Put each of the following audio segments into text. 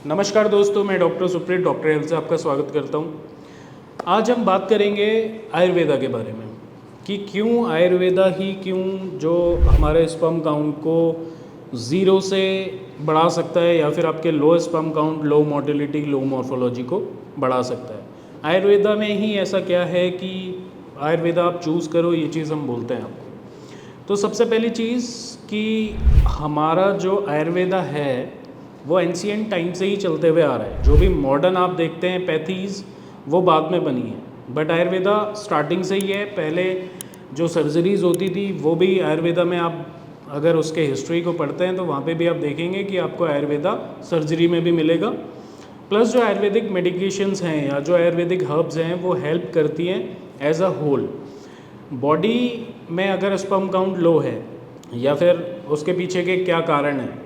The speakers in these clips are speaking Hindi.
नमस्कार दोस्तों, मैं डॉक्टर सुप्रीत डॉक्टर हेल्थ से आपका स्वागत करता हूँ। आज हम बात करेंगे आयुर्वेदा के बारे में कि क्यों आयुर्वेदा ही क्यों जो हमारे स्पर्म काउंट को ज़ीरो से बढ़ा सकता है या फिर आपके लो स्पर्म काउंट, लो मोटिलिटी, लो मॉर्फोलॉजी को बढ़ा सकता है। आयुर्वेदा में ही ऐसा क्या है कि आयुर्वेदा आप चूज़ करो, ये चीज़ हम बोलते हैं आपको। तो सबसे पहली चीज़ कि हमारा जो आयुर्वेदा है वो एंशिएंट टाइम से ही चलते हुए आ रहा है। जो भी मॉडर्न आप देखते हैं पैथीज़ वो बाद में बनी है, बट आयुर्वेदा स्टार्टिंग से ही है। पहले जो सर्जरीज़ होती थी वो भी आयुर्वेदा में, आप अगर उसके हिस्ट्री को पढ़ते हैं तो वहाँ पे भी आप देखेंगे कि आपको आयुर्वेदा सर्जरी में भी मिलेगा। प्लस जो आयुर्वेदिक मेडिकेशंस हैं या जो आयुर्वेदिक हर्ब्स हैं वो हेल्प करती हैं एज अ होल। बॉडी में अगर स्पर्म काउंट लो है या फिर उसके पीछे के क्या कारण हैं,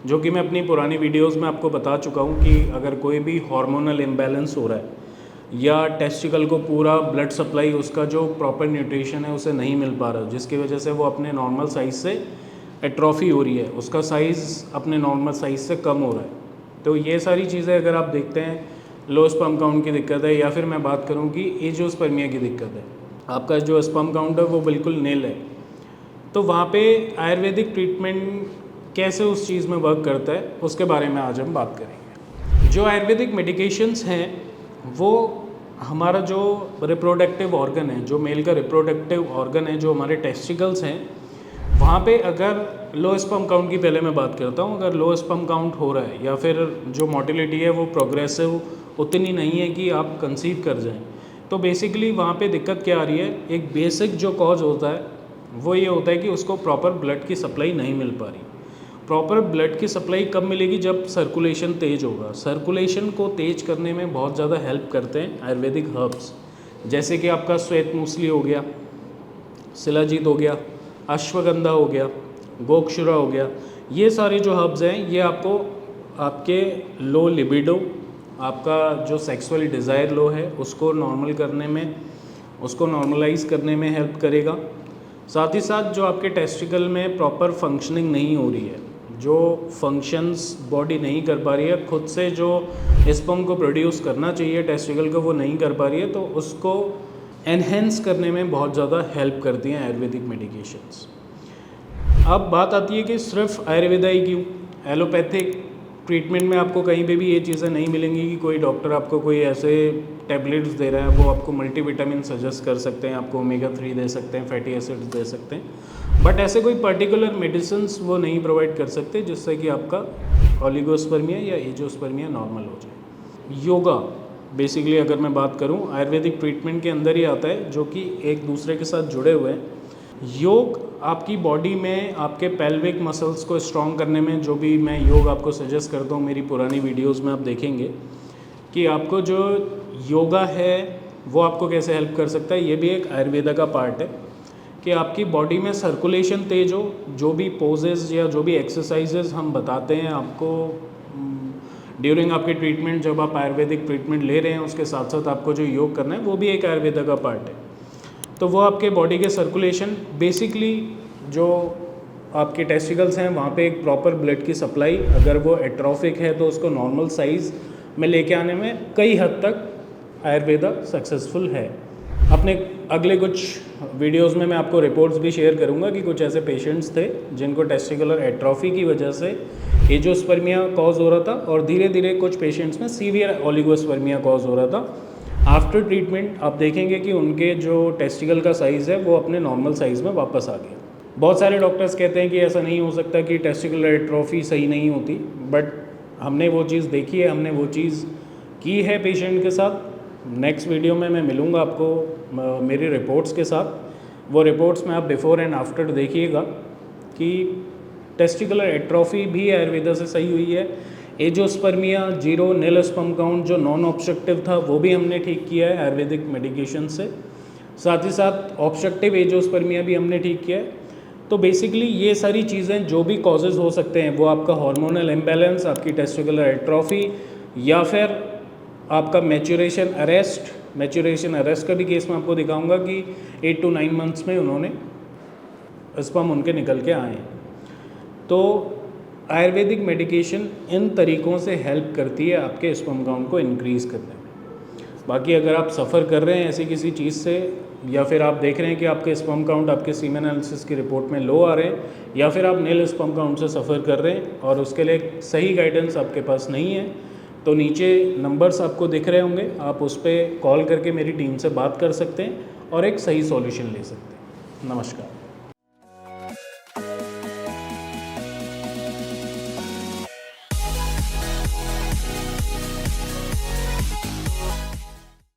जो कि मैं अपनी पुरानी वीडियोस में आपको बता चुका हूँ कि अगर कोई भी हार्मोनल इम्बैलेंस हो रहा है या टेस्टिकल को पूरा ब्लड सप्लाई, उसका जो प्रॉपर न्यूट्रिशन है उसे नहीं मिल पा रहा, जिसकी वजह से वो अपने नॉर्मल साइज़ से एट्रॉफी हो रही है, उसका साइज़ अपने नॉर्मल साइज़ से कम हो रहा है। तो ये सारी चीज़ें अगर आप देखते हैं, लो स्पर्म काउंट की दिक्कत है या फिर मैं बात करूँ कि एजियोस्पर्मिया की दिक्कत है, आपका जो स्पर्म काउंट है वो बिल्कुल नील है, तो वहाँ पे आयुर्वेदिक ट्रीटमेंट कैसे उस चीज़ में वर्क करता है उसके बारे में आज हम बात करेंगे। जो आयुर्वेदिक मेडिकेशंस हैं वो हमारा जो रिप्रोडक्टिव ऑर्गन है, जो मेल का रिप्रोडक्टिव ऑर्गन है, जो हमारे टेस्टिकल्स हैं, वहाँ पे अगर लो स्पर्म काउंट की पहले मैं बात करता हूँ, अगर लो स्पर्म काउंट हो रहा है या फिर जो मोटिलिटी है वो प्रोग्रेसिव उतनी नहीं है कि आप कंसीव कर जाएं, तो बेसिकली वहाँ पे दिक्कत क्या आ रही है, एक बेसिक जो कॉज होता है वो ये होता है कि उसको प्रॉपर ब्लड की सप्लाई नहीं मिल पा रही। प्रॉपर ब्लड की सप्लाई कब मिलेगी? जब सर्कुलेशन तेज होगा। सर्कुलेशन को तेज करने में बहुत ज़्यादा हेल्प करते हैं आयुर्वेदिक हर्ब्स, जैसे कि आपका श्वेत मूसली हो गया, शिलाजीत हो गया, अश्वगंधा हो गया, गोक्षुरा हो गया। ये सारे जो हर्ब्स हैं ये आपको आपके लो लिबिडो, आपका जो सेक्सुअल डिज़ायर लो है उसको नॉर्मल करने में, उसको नॉर्मलाइज करने में हेल्प करेगा। साथ ही साथ जो आपके टेस्टिकल में प्रॉपर फंक्शनिंग नहीं हो रही है, जो फंक्शंस बॉडी नहीं कर पा रही है, खुद से जो स्पर्म को प्रोड्यूस करना चाहिए टेस्टिकल को वो नहीं कर पा रही है, तो उसको एनहेंस करने में बहुत ज़्यादा हेल्प करती हैं आयुर्वेदिक मेडिकेशंस। अब बात आती है कि सिर्फ आयुर्वेदा ही क्यों, एलोपैथिक ट्रीटमेंट में आपको कहीं पे भी ये चीज़ें नहीं मिलेंगी कि कोई डॉक्टर आपको कोई ऐसे टैबलेट्स दे रहा है, वो आपको मल्टीविटामिन सजेस्ट कर सकते हैं, आपको ओमेगा 3 दे सकते हैं, फैटी एसिड्स दे सकते हैं, बट ऐसे कोई पर्टिकुलर मेडिसिन्स वो नहीं प्रोवाइड कर सकते जिससे कि आपका ओलिगोस्पर्मिया या एजियोस्पर्मिया नॉर्मल हो जाए। योगा बेसिकली अगर मैं बात करूं आयुर्वेदिक ट्रीटमेंट के अंदर ही आता है, जो कि एक दूसरे के साथ जुड़े हुए हैं। योग आपकी बॉडी में आपके पेल्विक मसल्स को स्ट्रॉन्ग करने में, जो भी मैं योग आपको सजेस्ट करता हूँ मेरी पुरानी वीडियोस में आप देखेंगे कि आपको जो योगा है वो आपको कैसे हेल्प कर सकता है। ये भी एक आयुर्वेदा का पार्ट है कि आपकी बॉडी में सर्कुलेशन तेज हो। जो भी पोजेज या जो भी एक्सरसाइजेज हम बताते हैं आपको ड्यूरिंग आपके ट्रीटमेंट, जब आप आयुर्वेदिक ट्रीटमेंट ले रहे हैं उसके साथ साथ आपको जो योग करना है वो भी एक आयुर्वेदा का पार्ट है। तो वो आपके बॉडी के सर्कुलेशन, बेसिकली जो आपके टेस्टिकल्स हैं वहाँ पे एक प्रॉपर ब्लड की सप्लाई, अगर वो एट्रोफिक है तो उसको नॉर्मल साइज़ में लेके आने में कई हद तक आयुर्वेदा सक्सेसफुल है। अपने अगले कुछ वीडियोस में मैं आपको रिपोर्ट्स भी शेयर करूंगा कि कुछ ऐसे पेशेंट्स थे जिनको टेस्टिकुलर एट्रोफी की वजह से एजियोस्पर्मिया कॉज हो रहा था और धीरे धीरे कुछ पेशेंट्स में सीवियर ओलिगोस्पर्मिया कॉज हो रहा था। आफ्टर ट्रीटमेंट आप देखेंगे कि उनके जो टेस्टिकल का साइज़ है वो अपने नॉर्मल साइज़ में वापस आ गया। बहुत सारे डॉक्टर्स कहते हैं कि ऐसा नहीं हो सकता कि टेस्टिकुलर एट्रोफी सही नहीं होती, बट हमने वो चीज़ देखी है, हमने वो चीज़ की है पेशेंट के साथ। नेक्स्ट वीडियो में मैं मिलूँगा आपको मेरी रिपोर्ट्स के साथ। वो रिपोर्ट्स में आप बिफ़ोर एंड आफ्टर देखिएगा कि टेस्टिकुलर एट्रोफी भी आयुर्वेदा से सही हुई है। एजियोस्पर्मिया, जीरो नील स्पर्म काउंट जो नॉन ऑब्स्ट्रक्टिव था वो भी हमने ठीक किया है आयुर्वेदिक मेडिकेशन से। साथ ही साथ ऑब्स्ट्रक्टिव एजियोस्पर्मिया भी हमने ठीक किया है। तो बेसिकली ये सारी चीज़ें जो भी कॉजेज़ हो सकते हैं, वो आपका हार्मोनल इम्बैलेंस, आपकी टेस्टिकुलर एट्रोफी या फिर आपका मैच्योरेशन अरेस्ट। मैच्योरेशन अरेस्ट का भी केस मैं आपको दिखाऊंगा कि 8 to 9 मंथ्स में उन्होंने स्पर्म उनके निकल के आए हैं। तो आयुर्वेदिक मेडिकेशन इन तरीक़ों से हेल्प करती है आपके स्पर्म काउंट को इंक्रीज़ करने में। बाकी अगर आप सफ़र कर रहे हैं ऐसी किसी चीज़ से, या फिर आप देख रहे हैं कि आपके स्पर्म काउंट आपके सीमेन एनालिसिस की रिपोर्ट में लो आ रहे हैं, या फिर आप नील स्पर्म काउंट से सफ़र कर रहे हैं और उसके लिए सही गाइडेंस आपके पास नहीं है, तो नीचे नंबर्स आपको दिख रहे होंगे, आप उस पर कॉल करके मेरी टीम से बात कर सकते हैं और एक सही सॉल्यूशन ले सकते हैं। नमस्कार।